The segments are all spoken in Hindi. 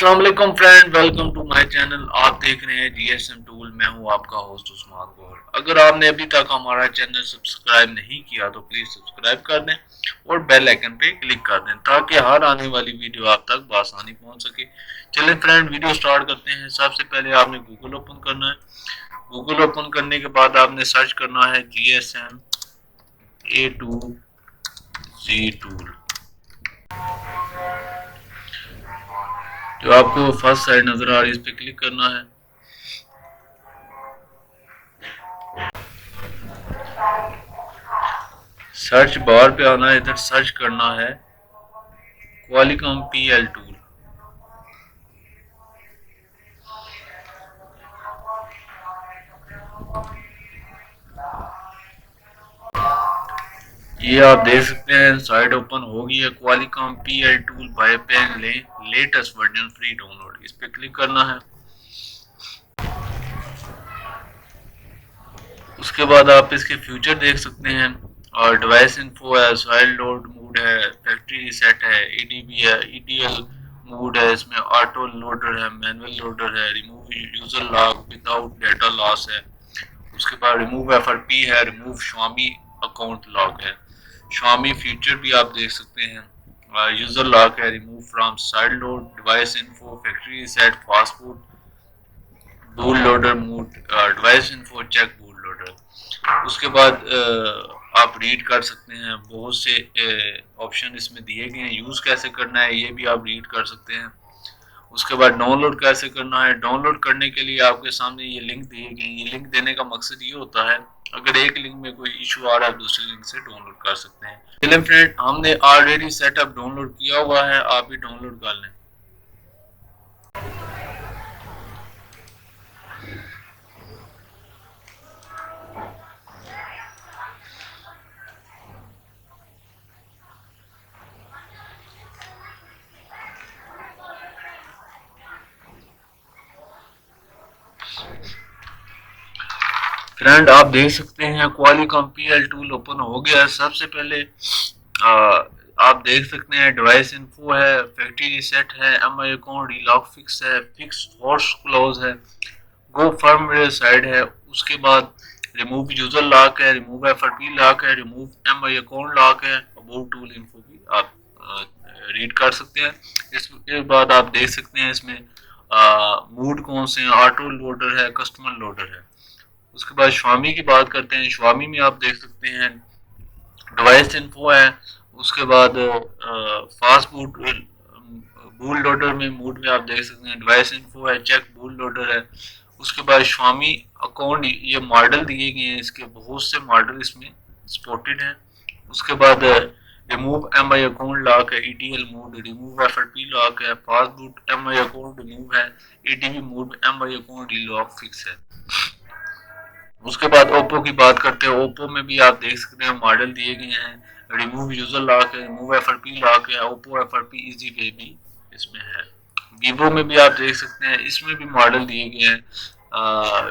अस्सलाम वालेकुम friend, welcome to my channel. आप देख रहे हैं जीएसएम टूल। मैं हूं आपका होस्ट उस्मान गौर। अगर आपने अभी तक हमारा चैनल सब्सक्राइब नहीं किया तो प्लीज सब्सक्राइब कर दें और बेल आइकन पे क्लिक कर दें ताकि हर आने वाली वीडियो आप तक बआसानी पहुंच सके। चलें फ्रेंड, वीडियो स्टार्ट करते हैं। सबसे पहले आपने गूगल ओपन करना है। गूगल ओपन करने के बाद आपने सर्च करना है GSM A2Z टूल। जो आपको फर्स्ट साइड नजर आ रही है, इस पे क्लिक करना है। सर्च बार पे आना है, इधर सर्च करना है क्वालिकॉम PL टूल। ये आप देख सकते हैं साइट ओपन हो गई है। Qualcomm PL tool by Peng latest version free download, इस पे क्लिक करना है। उसके बाद आप इसके फ्यूचर देख सकते हैं और डिवाइस इन्फो है, सॉइल लोड मोड है, फैक्ट्री रीसेट है, EDB है, ETL मोड है, इसमें ऑटो लोडर है, मैनुअल लोडर है, remove user lock without data loss है। उसके बाद रिमूव FRP है, रिमूव Xiaomi अकाउंट लॉक है। Xiaomi फीचर भी आप देख सकते हैं। यूजर लॉक है, remove from side load, device info, factory reset, fast food, boot loader mode, device info, check boot loader. उसके बाद आप रीड कर सकते हैं, बहुत से ऑप्शन इसमें दिए गए हैं। यूज़ कैसे करना है ये भी आप रीड कर सकते हैं। उसके बाद डाउनलोड कैसे करना है। डाउनलोड करने के लिए आपके सामने ये लिंक दिए गए। ये लिंक देने का मकसद ये होता है, अगर एक लिंक में कोई इशू आ रहा है दूसरी लिंक से डाउनलोड कर सकते हैं। चलिए फ्रेंड, हमने ऑलरेडी सेटअप डाउनलोड किया हुआ है, आप भी डाउनलोड कर लें। फ्रेंड, आप देख सकते हैं क्वालिकॉम PL टूल ओपन हो गया है। सबसे पहले आ, आप देख सकते हैं डिवाइस इन्फो है, फैक्ट्री रीसेट है, MI अकाउंट लॉक फिक्स है, फिक्स फोर्स क्लोज है, गो फर्मवेयर साइड है। उसके बाद रिमूव यूजर लॉक है, रिमूव FRP लॉक है, रिमूव MI अकाउंट लॉक है। अबाउट टूल इन्फो भी आप रीड कर सकते हैं। इसके बाद आप देख सकते हैं इसमें मूड कौन से हैं, ऑटो लोडर है, कस्टमर लोडर है। उसके बाद Xiaomi की बात करते हैं। Xiaomi में आप देख सकते हैं डिवाइस इन्फो है। उसके बाद फास्ट बूट बूट लोडर में मूड में आप देख सकते हैं डिवाइस इन्फो है, चेक बूट लोडर है। उसके बाद Xiaomi अकाउंट, ये मॉडल दिए गए हैं, इसके बहुत से मॉडल इसमें सपोर्टेड हैं। उसके बाद रिमूव MI अकाउंट लॉक है, ETL mode, remove FRP lock है, fast boot MI account remove है, EDB mode MI account lock fix है। उसके बाद ओप्पो की बात करते हैं। ओप्पो में भी आप देख सकते हैं मॉडल दिए गए हैं। रिमूव यूजर लॉक है, रिमूव FRP लॉक है, ओप्पो FRP इजी वे भी इसमें है। वीवो में भी आप देख सकते हैं, इसमें भी मॉडल दिए गए हैं।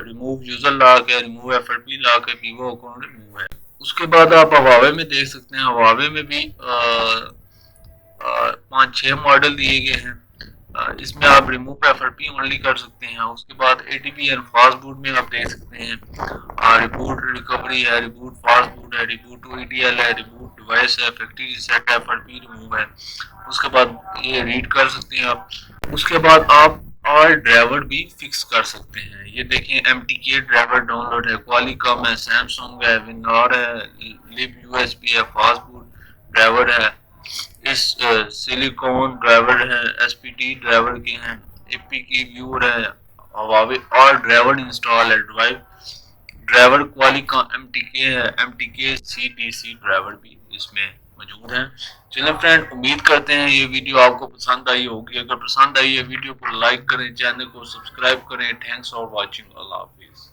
रिमूव यूजर लॉक है, रिमूव FRP लॉक है, वीवो अकाउंट रिमूव है। उसके बाद आप हवावे में देख सकते हैं। हवावे में भी 5-6 मॉडल दिए गए हैं। इसमें आप रिमूव FRP ओनली कर सकते हैं। उसके बाद ADB एंड फास्ट बूट में आप देख सकते हैं रिबूट रिकवरी है, रिबूट फास्ट बूट है, रिबूट टू ETL है, रिबूट डिवाइस है, फैक्ट्री रीसेट है, FRP रिमूव है। उसके बाद ये रीड कर सकते हैं आप। उसके बाद आप ऑल ड्राइवर भी फिक्स कर सकते हैं। ये देखें MTK ड्राइवर डाउनलोड है, क्वालिकॉम है, सैमसंग है, विनर है, लिब USB है, फास्ट बूट ड्राइवर है, इस सिलिकॉन ड्राइवर है, SPD ड्राइवर के हैं, AP की व्यूअर है, हवावे और ड्राइवर इंस्टॉल है। ड्राइवर क्वालिकॉम MTK है, MTK CDC ड्राइवर भी इसमें मौजूद है। चलिए फ्रेंड, उम्मीद करते हैं ये वीडियो आपको पसंद आई होगी। अगर पसंद आई है वीडियो को लाइक करें, चैनल को सब्सक्राइब करें। Thanks for watching. Allah Hafiz.